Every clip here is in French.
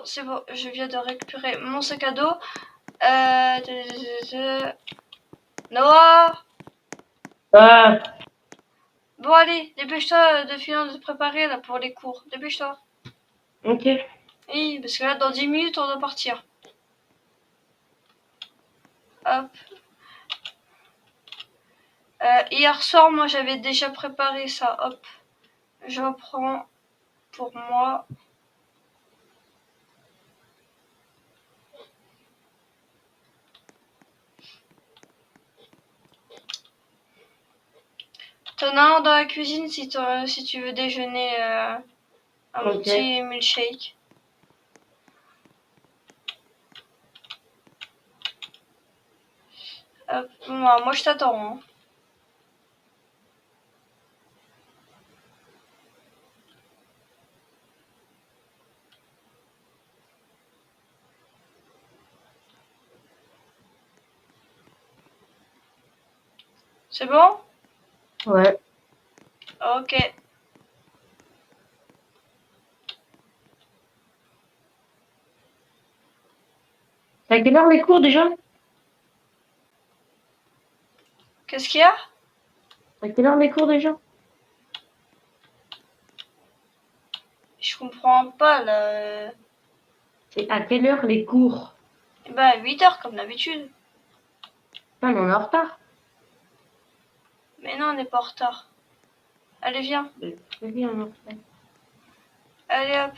c'est bon, je viens de récupérer mon sac à dos. Noah! Bon, allez, dépêche-toi de finir de te préparer là pour les cours. Dépêche-toi. Ok. Oui, parce que là, dans 10 minutes, on doit partir. Hop. Hier soir, moi, j'avais déjà préparé ça. Hop. Je reprends pour moi. T'en as un dans la cuisine si tu veux déjeuner un petit milkshake. Hop. Moi, je t'attends. Hein. C'est bon? Ouais. Ok. C'est à quelle heure les cours déjà? Qu'est-ce qu'il y a? C'est à quelle heure les cours déjà? Je comprends pas là. C'est à quelle heure les cours? Bah 8h comme d'habitude. Ah, mais on est en retard. Mais non, on n'est pas en retard. Allez, viens. C'est bien, on est en retard. Allez, hop.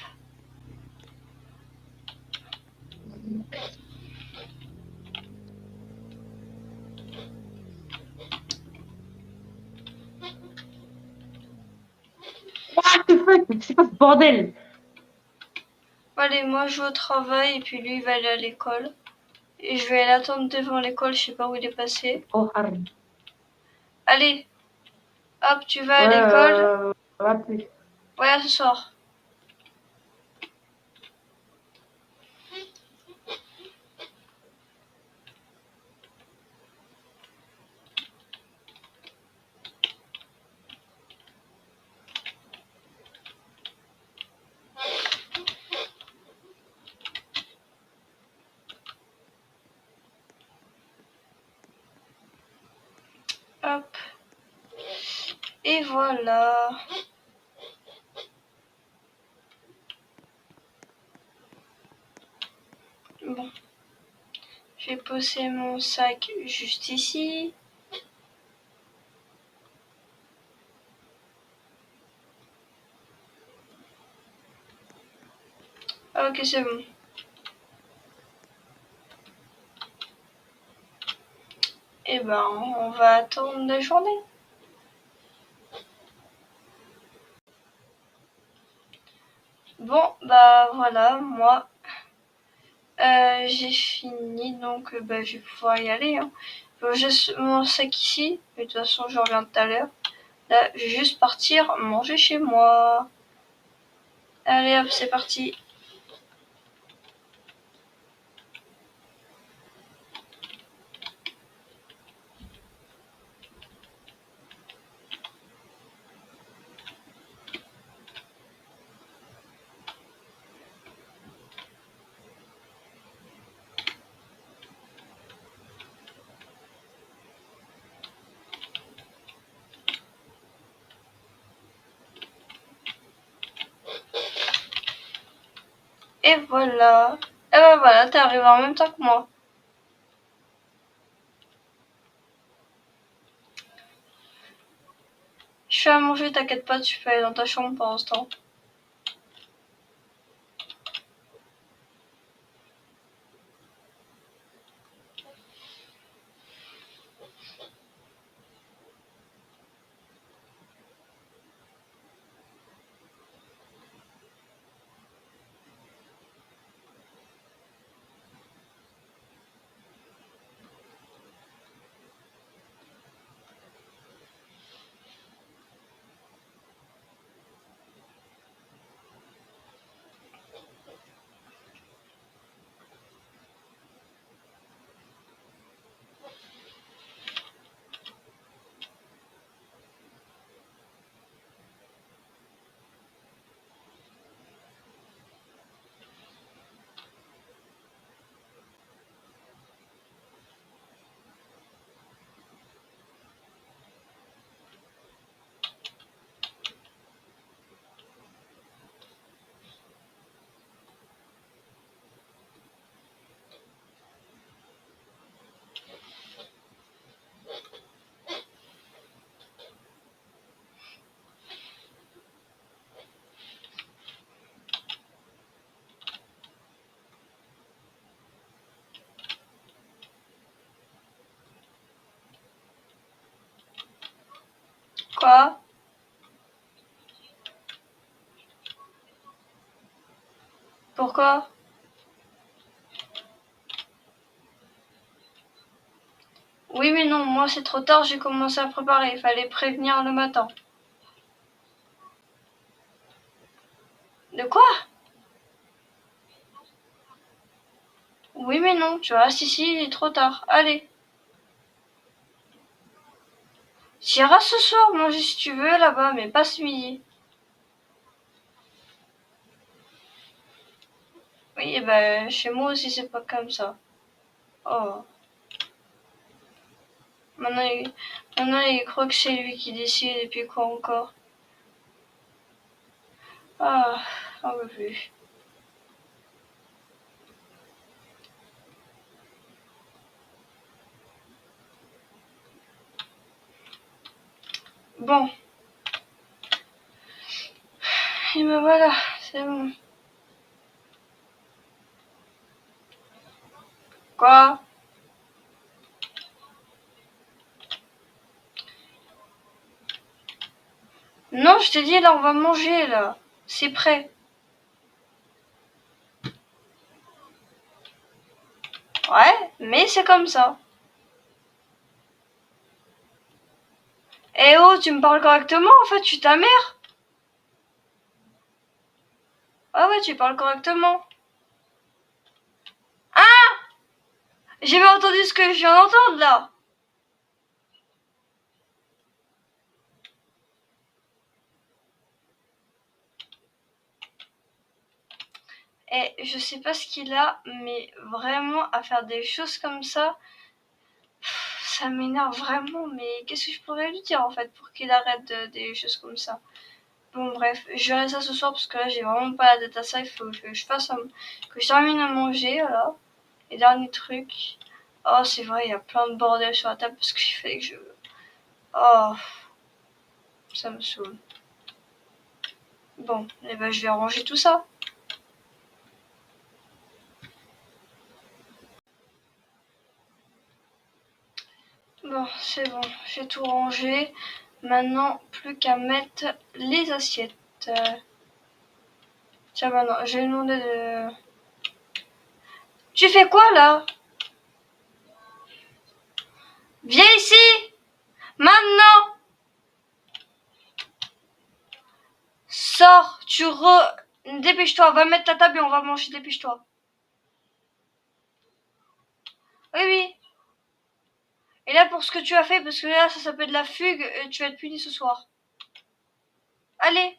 What the fuck? C'est pas ce bordel? Allez, moi je vais au travail et puis lui il va aller à l'école. Et je vais l'attendre devant l'école, je sais pas où il est passé. Oh, arme. Allez, hop, tu vas à Ouais, l'école. on va plus. Ouais, à ce soir. Hop. Et voilà. Bon. Je vais poser mon sac juste ici. Ok, c'est bon. Et ben, on va attendre la journée. Bon, bah voilà, moi, j'ai fini, donc bah, je vais pouvoir y aller. Hein. J'ai mon sac ici, mais de toute façon, je reviens tout à l'heure. Là, je vais juste partir manger chez moi. Allez hop, c'est parti. Et voilà. Et ben voilà, t'es arrivé en même temps que moi. Je fais à manger, t'inquiète pas, tu peux aller dans ta chambre pendant ce temps. Quoi? Pourquoi? Oui mais non, moi c'est trop tard, j'ai commencé à préparer, il fallait prévenir le matin. De quoi? Oui mais non, tu restes ici, il est trop tard. Allez. Tu iras ce soir manger si tu veux là-bas, mais pas ce midi. Oui, et ben chez moi aussi c'est pas comme ça. Oh. Maintenant il croit que c'est lui qui décide et puis quoi encore? Ah, j'en veux plus. Bon. Et ben voilà, c'est bon. Quoi? Non, je t'ai dit là, on va manger là. C'est prêt. Ouais, mais c'est comme ça. Eh oh, tu me parles correctement en fait, tu ta mère? Ah ouais, tu parles correctement. Ah! J'ai pas entendu ce que je viens d'entendre là. Et je sais pas ce qu'il a, mais vraiment à faire des choses comme ça, ça m'énerve vraiment. Mais qu'est-ce que je pourrais lui dire en fait pour qu'il arrête des choses comme ça? Bon bref, je verrai ça ce soir parce que là j'ai vraiment pas la tête à ça. Il faut que je fasse que je termine à manger là. Et dernier truc. Oh c'est vrai, il y a plein de bordel sur la table parce qu'il fallait que je. Oh, ça me saoule. Bon, et ben je vais ranger tout ça. Bon, c'est bon, j'ai tout rangé. Maintenant, plus qu'à mettre les assiettes. Tiens, maintenant, j'ai demandé de. Tu fais quoi là? Viens ici! Maintenant! Sors! Dépêche-toi, va mettre ta table et on va manger, dépêche-toi. Oui, oui. Et là, pour ce que tu as fait, parce que là, ça s'appelle de la fugue, tu vas être puni ce soir. Allez!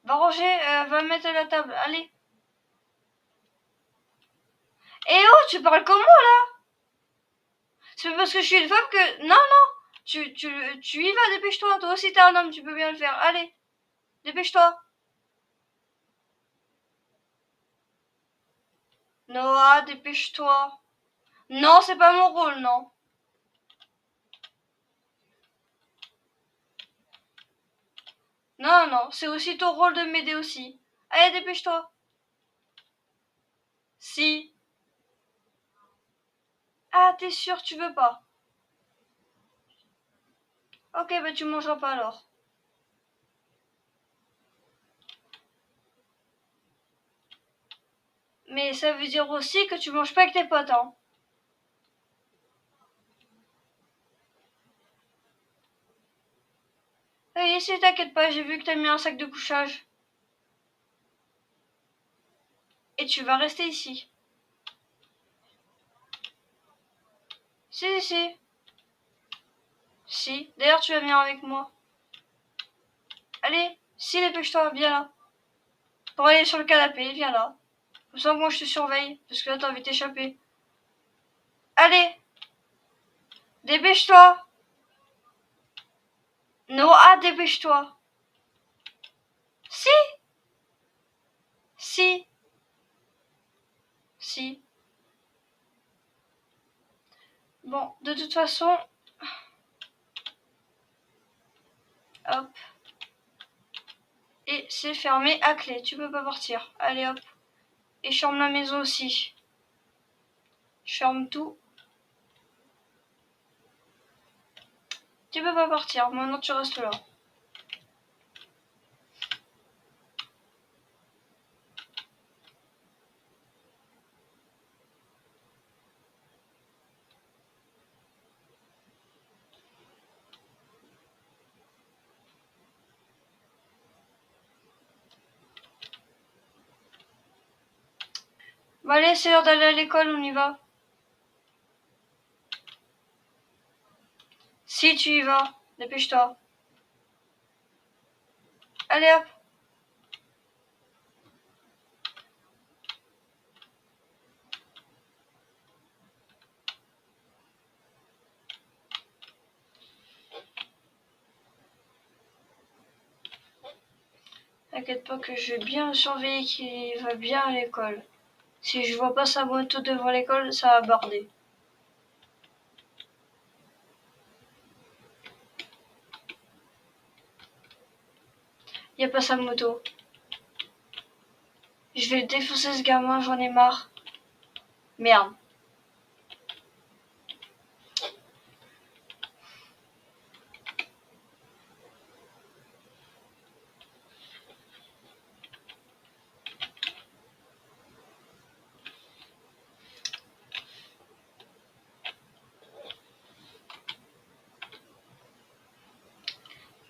Va ranger, va mettre la table, allez! Eh oh, tu parles comment là? C'est parce que je suis une femme que. Non, non! Tu y vas, dépêche-toi. Toi aussi, t'es un homme, tu peux bien le faire. Allez, dépêche-toi. Noah, dépêche-toi. Non, c'est pas mon rôle, non. Non, non, c'est aussi ton rôle de m'aider aussi. Allez, dépêche-toi. Si. Ah, t'es sûr, tu veux pas? Ok, bah tu mangeras pas alors. Mais ça veut dire aussi que tu manges pas avec tes potes, hein. Oui, si, t'inquiète pas, j'ai vu que t'as mis un sac de couchage. Et tu vas rester ici. Si, si. Si. D'ailleurs, tu vas venir avec moi. Allez, si, dépêche-toi, viens là. Pour aller sur le canapé, viens là. Comme ça, moi, je te surveille, parce que là, t'as envie de t'échapper. Allez, dépêche-toi. Noah, dépêche-toi. Si, si, si. Bon, de toute façon, hop. Et c'est fermé à clé, tu peux pas partir. Allez, hop. Et je ferme la maison aussi. Je ferme tout. Tu peux pas partir, maintenant tu restes là. Bah allez, c'est l'heure d'aller à l'école, on y va. Si tu y vas, dépêche-toi. Allez hop. T'inquiète pas que je vais bien surveiller qu'il va bien à l'école. Si je vois pas sa moto devant l'école, ça va barder. Y a pas sa moto. Je vais défoncer ce gamin, j'en ai marre. Merde.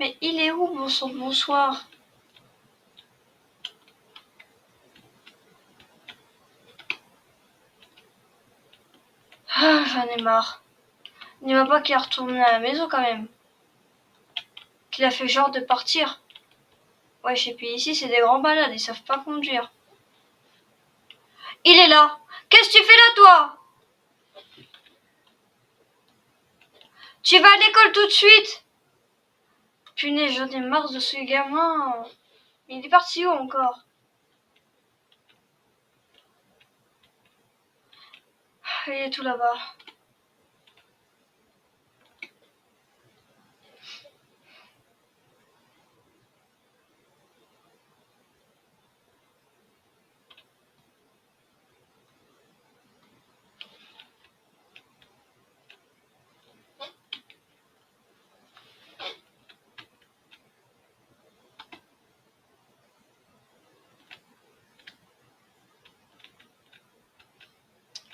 Mais il est où, bon sang, bonsoir? Ah, j'en ai marre. Il va pas qu'il est retourné à la maison quand même. Qu'il a fait genre de partir. Ouais, et puis ici, c'est des grands malades, ils savent pas conduire. Il est là. Qu'est-ce que tu fais là, toi? Tu vas à l'école tout de suite? Punaise, j'en ai marre de ce gamin. Il est parti où encore? Il est tout là-bas.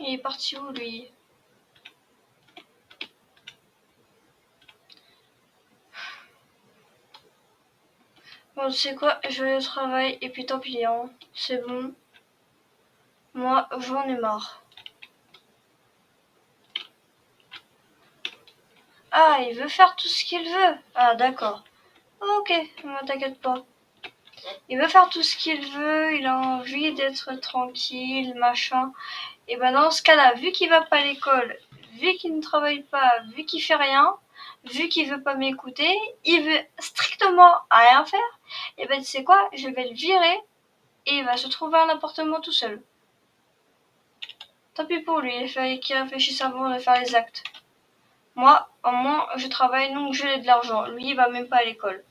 Il est parti où, lui? Bon, tu sais quoi? Je vais aller au travail et puis tant pis, hein. C'est bon. Moi, j'en ai marre. Ah, il veut faire tout ce qu'il veut. Ah, d'accord. Ok, ne t'inquiète pas. Il veut faire tout ce qu'il veut, il a envie d'être tranquille, machin. Et ben dans ce cas-là, vu qu'il va pas à l'école, vu qu'il ne travaille pas, vu qu'il fait rien, vu qu'il veut pas m'écouter, il veut strictement rien faire, et ben tu sais quoi, je vais le virer et il va se trouver un appartement tout seul. Tant pis pour lui, il fallait qu'il réfléchisse avant de faire les actes. Moi, au moins, je travaille donc j'ai de l'argent. Lui, il va même pas à l'école.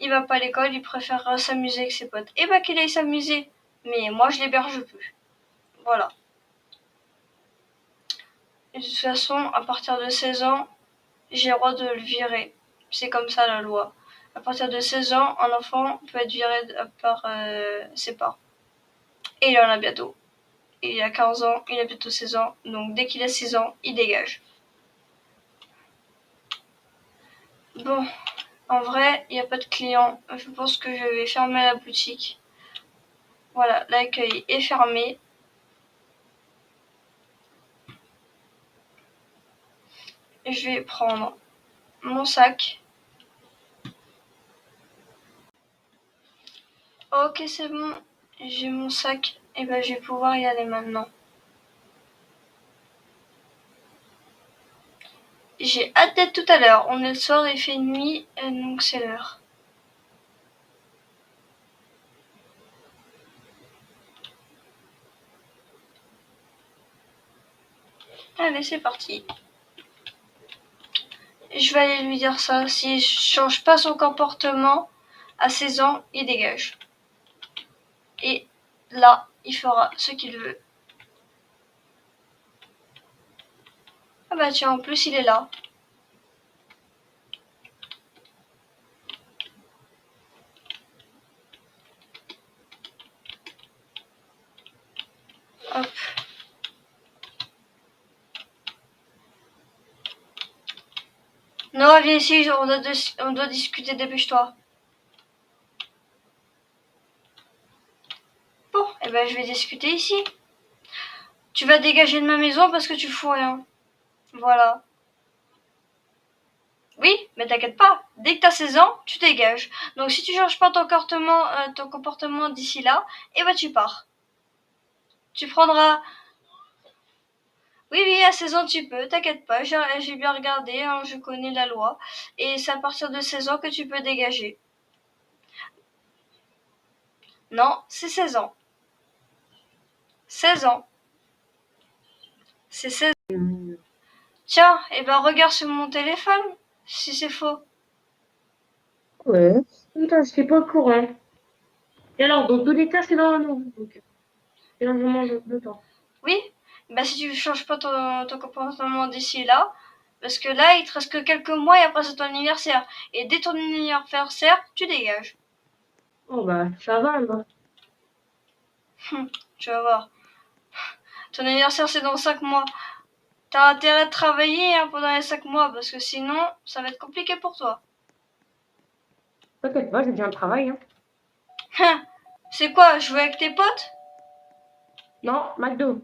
Il va pas à l'école, il préfère s'amuser avec ses potes. Et bah qu'il aille s'amuser. Mais moi, je l'héberge plus. Voilà. Et de toute façon, à partir de 16 ans, j'ai le droit de le virer. C'est comme ça la loi. À partir de 16 ans, un enfant peut être viré par ses parents. Et il en a bientôt. Il a 15 ans, il a bientôt 16 ans. Donc dès qu'il a 6 ans, il dégage. Bon, en vrai, il n'y a pas de clients. Je pense que je vais fermer la boutique. Voilà, l'accueil est fermé. Je vais prendre mon sac. Ok, c'est bon. J'ai mon sac. Et ben, je vais pouvoir y aller maintenant. J'ai hâte d'être tout à l'heure. On est le soir, il fait nuit, donc c'est l'heure. Allez, c'est parti. Je vais aller lui dire ça. S'il change pas son comportement, à 16 ans, il dégage. Et là, il fera ce qu'il veut. Ah bah tiens, en plus, il est là. Non, viens ici, on doit discuter, dépêche-toi. Bon, eh ben je vais discuter ici. Tu vas dégager de ma maison parce que tu fous rien. Voilà. Oui, mais t'inquiète pas, dès que t'as 16 ans, tu dégages. Donc si tu changes pas ton comportement d'ici là, eh ben tu pars. Tu prendras... Oui, oui, à 16 ans tu peux, t'inquiète pas, j'ai bien regardé, hein, je connais la loi. Et c'est à partir de 16 ans que tu peux dégager. Non, c'est 16 ans. 16 ans. C'est 16 ans. Tiens, eh ben regarde sur mon téléphone, si c'est faux. Ouais. Putain, je suis pas au courant. Et alors, dans tous les cas, c'est dans un an. Donc, c'est largement de temps. Oui, bah si tu changes pas ton comportement d'ici là, parce que là, il te reste que quelques mois et après c'est ton anniversaire. Et dès ton anniversaire, tu dégages. Oh, bah, ça va, moi. Tu vas voir. Ton anniversaire, c'est dans 5 mois. T'as intérêt de travailler hein, pendant les 5 mois, parce que sinon, ça va être compliqué pour toi. T'inquiète pas, j'ai déjà un travail, hein. C'est quoi, jouer avec tes potes? Non, McDo.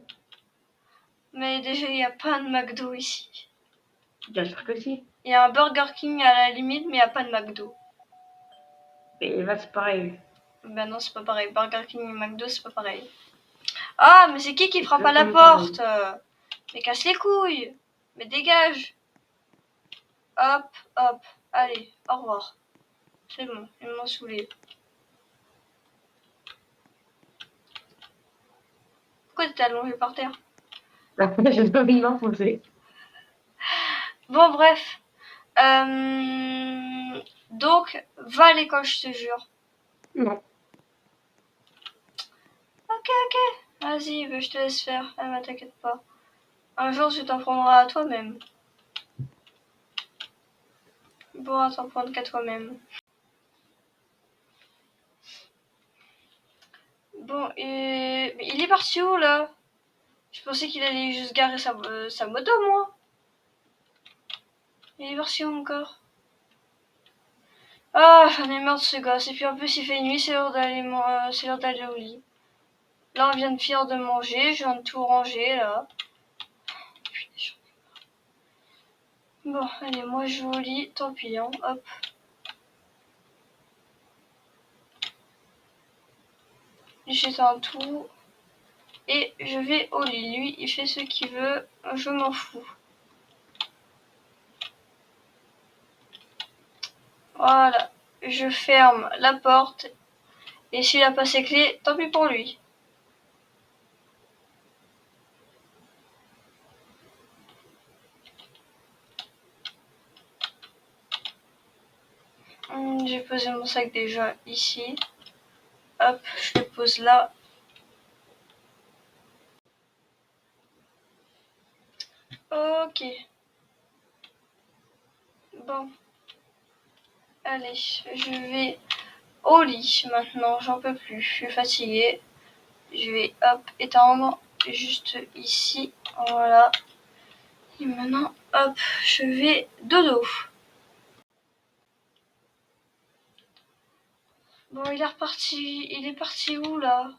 Mais déjà, il n'y a pas de McDo ici. Bien sûr que si. Il y a un Burger King à la limite, mais il n'y a pas de McDo. Et là, c'est pareil. Ben non, c'est pas pareil. Burger King et McDo, c'est pas pareil. Ah, mais c'est qui frappe à la Exactement pareil. porte? Mais casse les couilles. Mais dégage. Hop, hop. Allez, au revoir. C'est bon, ils m'ont saoulé. Pourquoi t'es allongé par terre? J'ai pas envie de m'enfoncer. Bon, bref. Donc, va à l'école, je te jure. Non. Ok, ok. Vas-y, bah, je te laisse faire. Ah, bah, t'inquiète pas. Un jour, tu t'en prendras à toi-même. Bon, à t'en prendre qu'à toi-même. Bon, et... mais il est parti où, là? Je pensais qu'il allait juste garer sa moto, moi. Il est parti où encore? Ah, j'en ai marre de ce gosse. Et puis en plus, il fait nuit, c'est l'heure d'aller au lit. Là, on vient de finir de manger, je viens de tout ranger, là. Bon, allez, moi je vais au lit, tant pis, hein. Hop. J'éteins tout. Et je vais au lit. Lui, il fait ce qu'il veut, je m'en fous. Voilà. Je ferme la porte. Et s'il a pas ses clés, tant pis pour lui. J'ai posé mon sac déjà ici. Hop, je le pose là. Ok. Bon. Allez, je vais au lit maintenant. J'en peux plus. Je suis fatiguée. Je vais hop étendre juste ici. Voilà. Et maintenant, hop, je vais dodo. Bon, il est reparti. Il est parti où là?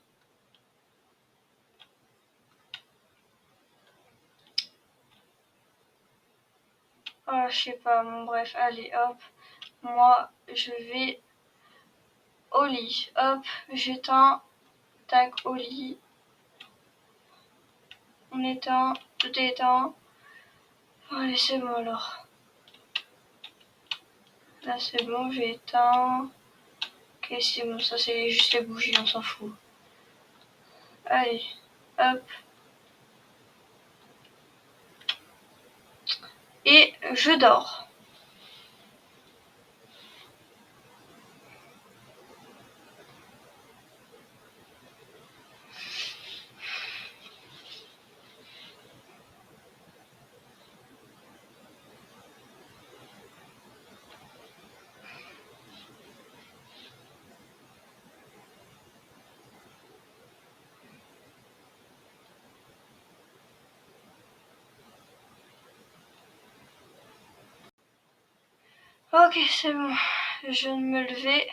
Ah, je sais pas. Bon, bref, allez, hop. Moi, je vais au lit. Hop, j'éteins. Tac, au lit. On éteint. Tout est éteint. Allez, c'est bon alors. Là, c'est bon, j'ai éteint. Ok, c'est bon, ça c'est juste les bougies, on s'en fout. Allez, hop. Et je dors. Ok, c'est bon. Je vais me lever.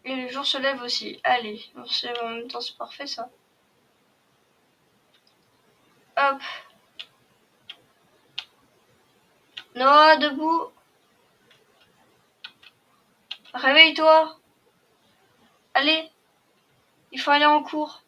Et le jour se lève aussi. Allez, on se lève en même temps, c'est parfait ça. Hop. Noah, debout. Réveille-toi. Allez, il faut aller en cours.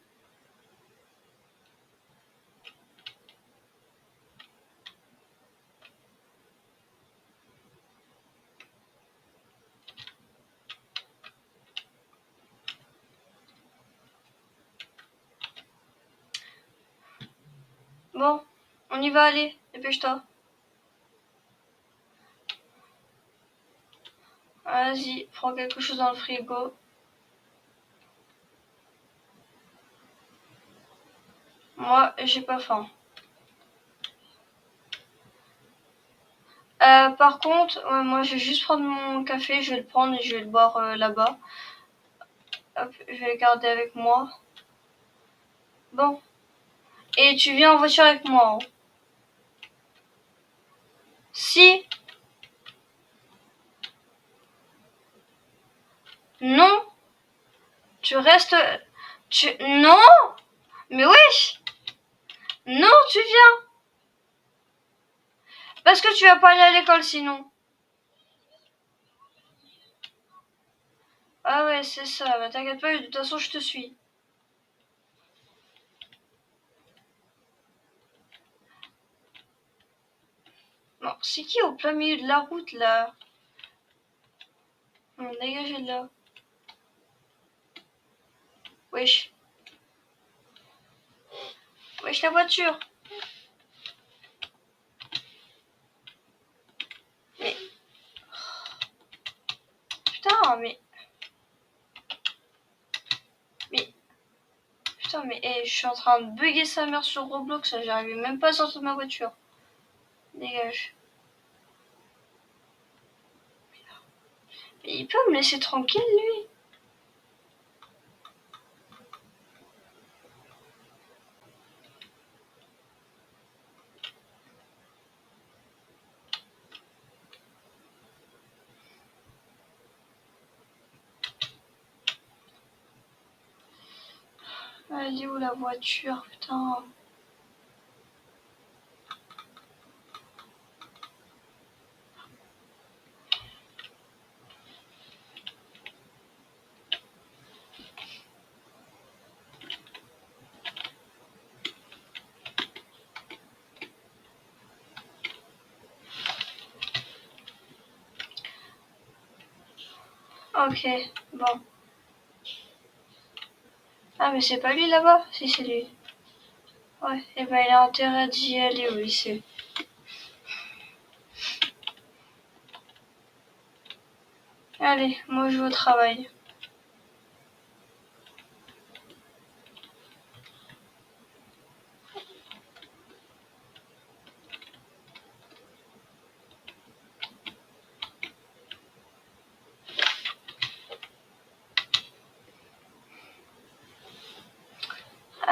Bon, on y va, aller. Dépêche-toi. Vas-y, prends quelque chose dans le frigo. Moi, j'ai pas faim. Par contre, ouais, moi je vais juste prendre mon café, je vais le prendre et je vais le boire là-bas. Hop, je vais le garder avec moi. Bon. Et tu viens en voiture avec moi. Hein. Si. Non. Tu restes. Non. Mais oui. Non, tu viens. Parce que tu vas pas aller à l'école sinon. Ah ouais, c'est ça. Bah, t'inquiète pas, de toute façon, je te suis. Bon, c'est qui au plein milieu de la route là? Dégagez de là. Wesh. Wesh la voiture. Mais. Putain, mais. Mais. Putain, mais je suis en train de bugger sa mère sur Roblox, j'arrive même pas à sortir de ma voiture. Dégage. Mais il peut me laisser tranquille, lui. Elle est où la voiture, putain? Ok, bon. Ah, mais c'est pas lui là-bas? Si, c'est lui. Ouais, et ben il a intérêt d'y aller au lycée. Allez, moi je vais au travail.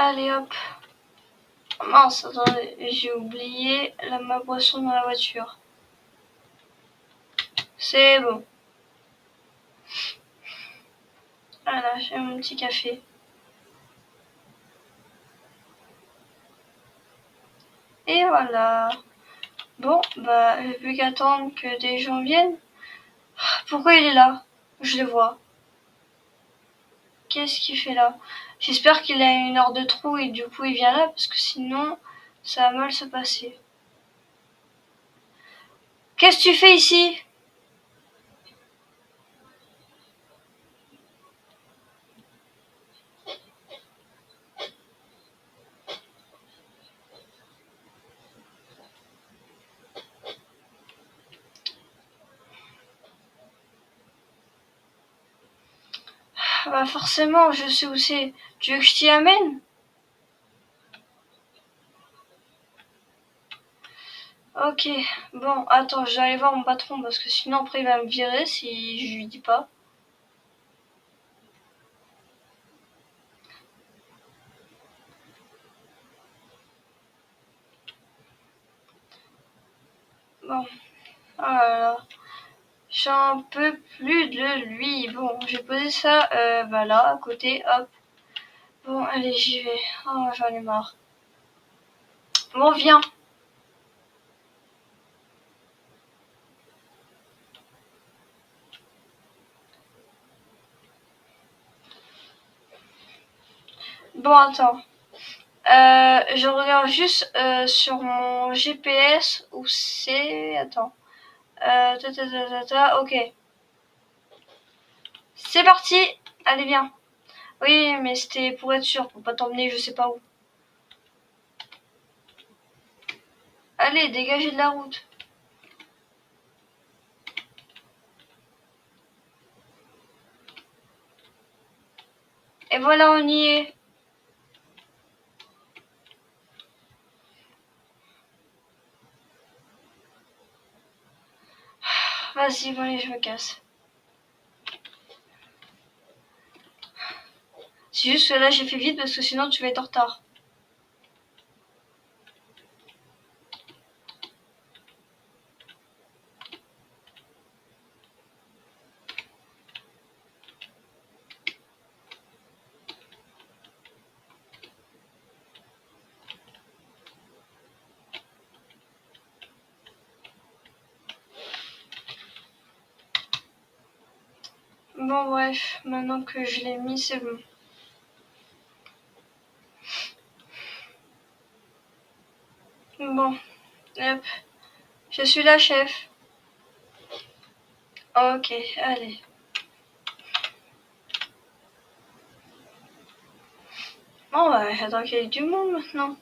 Allez hop. Mince, attendez, j'ai oublié ma boisson dans la voiture. C'est bon. Voilà, j'ai mon petit café. Et voilà. Bon, bah, j'ai plus qu'à attendre que des gens viennent. Pourquoi il est là? Je le vois. Qu'est-ce qu'il fait là? J'espère qu'il a une heure de trou et du coup il vient là parce que sinon ça va mal se passer. Qu'est-ce que tu fais ici? Bah forcément, je sais où c'est. Tu veux que je t'y amène? Ok, bon, attends, je vais aller voir mon patron parce que sinon après il va me virer si je lui dis pas. Bon, Oh là là. J'en peux plus de lui. Bon, j'ai posé ça bah là, à côté, hop. Bon, allez, j'y vais. Oh, j'en ai marre. Bon, viens. Bon, attends. Je regarde juste sur mon GPS où c'est... Attends. Ok. C'est parti. Allez, viens. Oui, mais c'était pour être sûr, pour pas t'emmener je sais pas où. Allez, dégagez de la route. Et voilà, on y est. Vas-y, bon, allez, je me casse. C'est juste que là, j'ai fait vite parce que sinon, tu vas être en retard. Bon, bref, maintenant que je l'ai mis, c'est bon. Bon, hop. Je suis la chef. Ok, allez. Bon, bah, j'attends qu'il y ait du monde maintenant.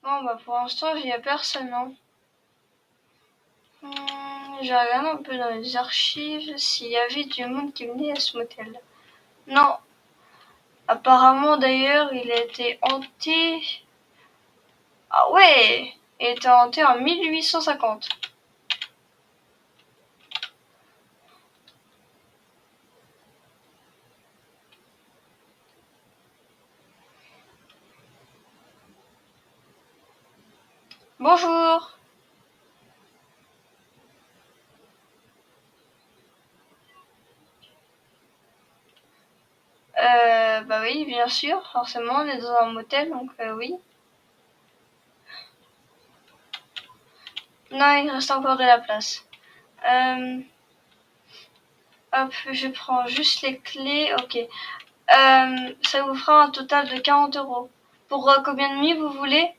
Bon, bah, pour l'instant, il n'y a personne, hein. Je regarde un peu dans les archives s'il y avait du monde qui venait à ce motel. Non. Apparemment, d'ailleurs, il a été hanté. Ah ouais! Il a été hanté en 1850. Bonjour! Bah oui, bien sûr, forcément, on est dans un motel, donc oui. Non, il reste encore de la place. Hop, je prends juste les clés, ok. Ça vous fera un total de 40 €. Pour combien de nuits vous voulez?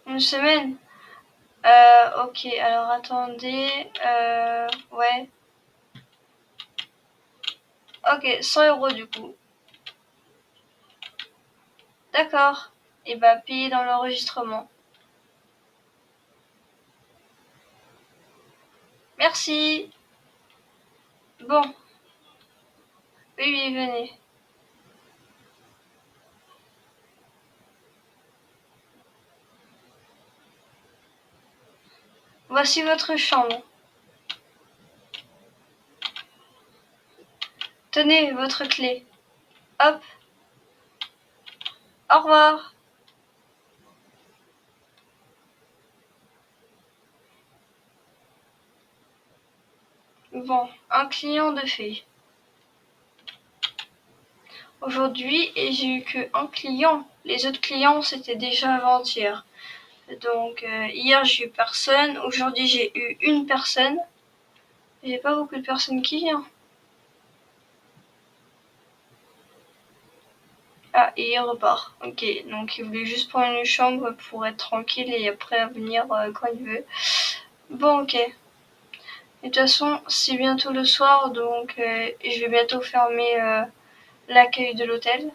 Une semaine? Ok, alors attendez, ouais. Ok, 100 € du coup. D'accord. Et bah, payez dans l'enregistrement. Merci. Bon, oui, oui, venez. Voici votre chambre. Tenez votre clé. Hop. Au revoir. Bon, un client de fait. Aujourd'hui, j'ai eu que un client. Les autres clients, c'était déjà avant-hier. Donc, hier, j'ai eu personne. Aujourd'hui, j'ai eu une personne. J'ai pas beaucoup de personnes qui viennent. Ah, et il repart. Ok, donc il voulait juste prendre une chambre pour être tranquille et après venir quand il veut. Bon, ok. Et de toute façon, c'est bientôt le soir, donc je vais bientôt fermer l'accueil de l'hôtel.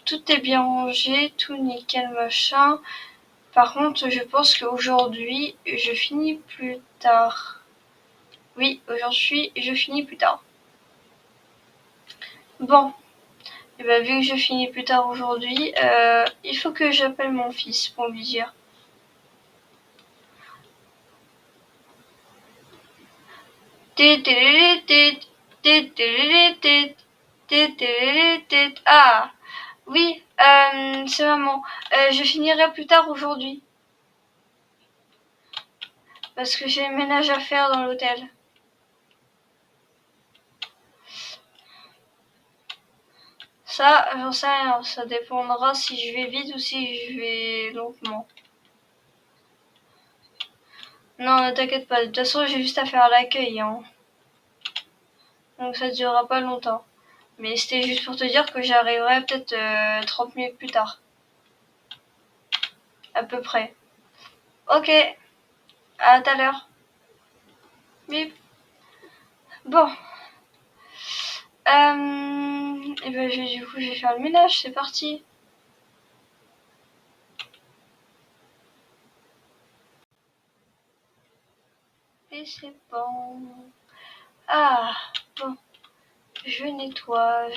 Tout est bien rangé, tout nickel machin. Par contre, je pense qu'aujourd'hui, je finis plus tard. Oui, aujourd'hui, je finis plus tard. Bon, Et bah, vu que je finis plus tard aujourd'hui, il faut que j'appelle mon fils pour lui dire. Ah oui, c'est maman. Je finirai plus tard aujourd'hui. Parce que j'ai le ménage à faire dans l'hôtel. Ça, j'en sais rien. Ça dépendra si je vais vite ou si je vais lentement. Non, ne t'inquiète pas. De toute façon, j'ai juste à faire l'accueil. Hein. Donc ça ne durera pas longtemps. Mais c'était juste pour te dire que j'arriverai peut-être 30 minutes plus tard. À peu près. Ok, à tout à l'heure. Bip. Bon. Et ben du coup, je vais faire le ménage. C'est parti. Et c'est bon. Ah, bon. Je nettoie,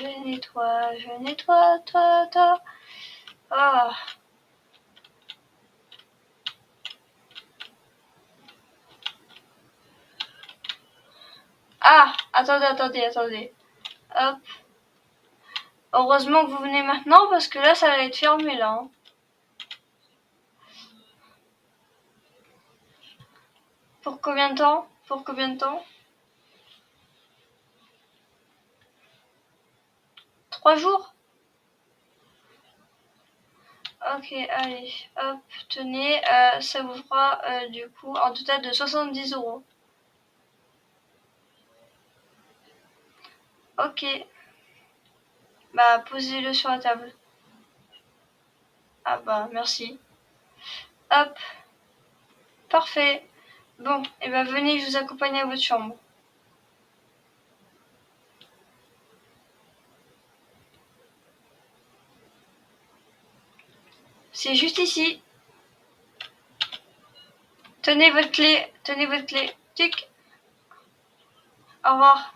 toi. Ah. Ah, attendez. Hop. Heureusement que vous venez maintenant parce que là, ça va être fermé là. Hein. Pour combien de temps 3 jours. Ok, allez, hop, tenez, ça vous fera du coup un total de 70 €. Ok, bah posez-le sur la table. Ah bah merci. Hop, parfait. Bon, et bah venez, je vous accompagne à votre chambre. C'est juste ici. Tenez votre clé. Tic. Au revoir.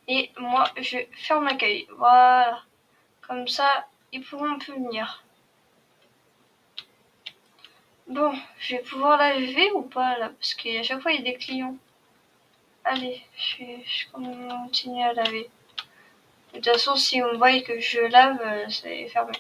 Et moi, je ferme l'accueil. Voilà. Comme ça, ils pourront plus venir. Bon, je vais pouvoir laver ou pas là? Parce qu'à chaque fois, il y a des clients. Allez, je continue à laver. De toute façon, si on voit que je lave, c'est fermé.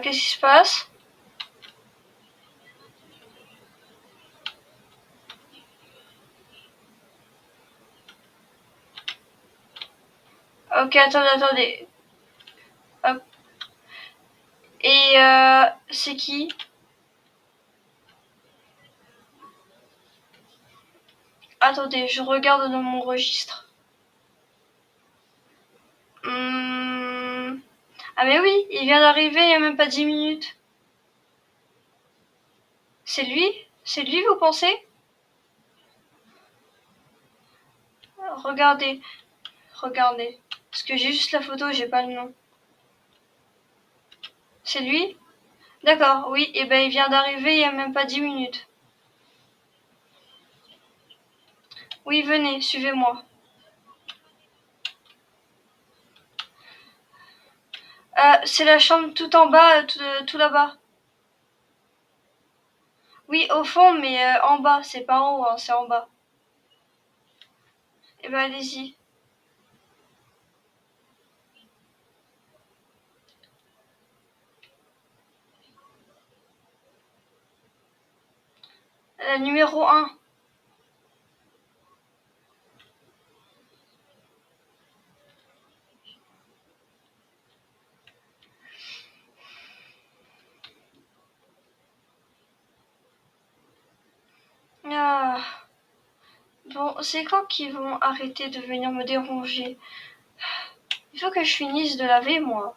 Qu'est-ce qui se passe? Ok, attendez. Hop. Et c'est qui? Attendez, je regarde dans mon registre. Ah mais oui, il vient d'arriver il n'y a même pas 10 minutes. C'est lui? C'est lui, vous pensez? Regardez. Parce que j'ai juste la photo, j'ai pas le nom. C'est lui? D'accord, oui, et ben il vient d'arriver il n'y a même pas 10 minutes. Oui, venez, suivez-moi. C'est la chambre tout en bas, tout là-bas. Oui, au fond, mais en bas, c'est pas en haut, hein, c'est en bas. Eh ben allez-y. La numéro 1. Ah. Bon, Bon, c'est quand qu'ils vont arrêter de venir me déranger? Il faut que je finisse de laver, moi.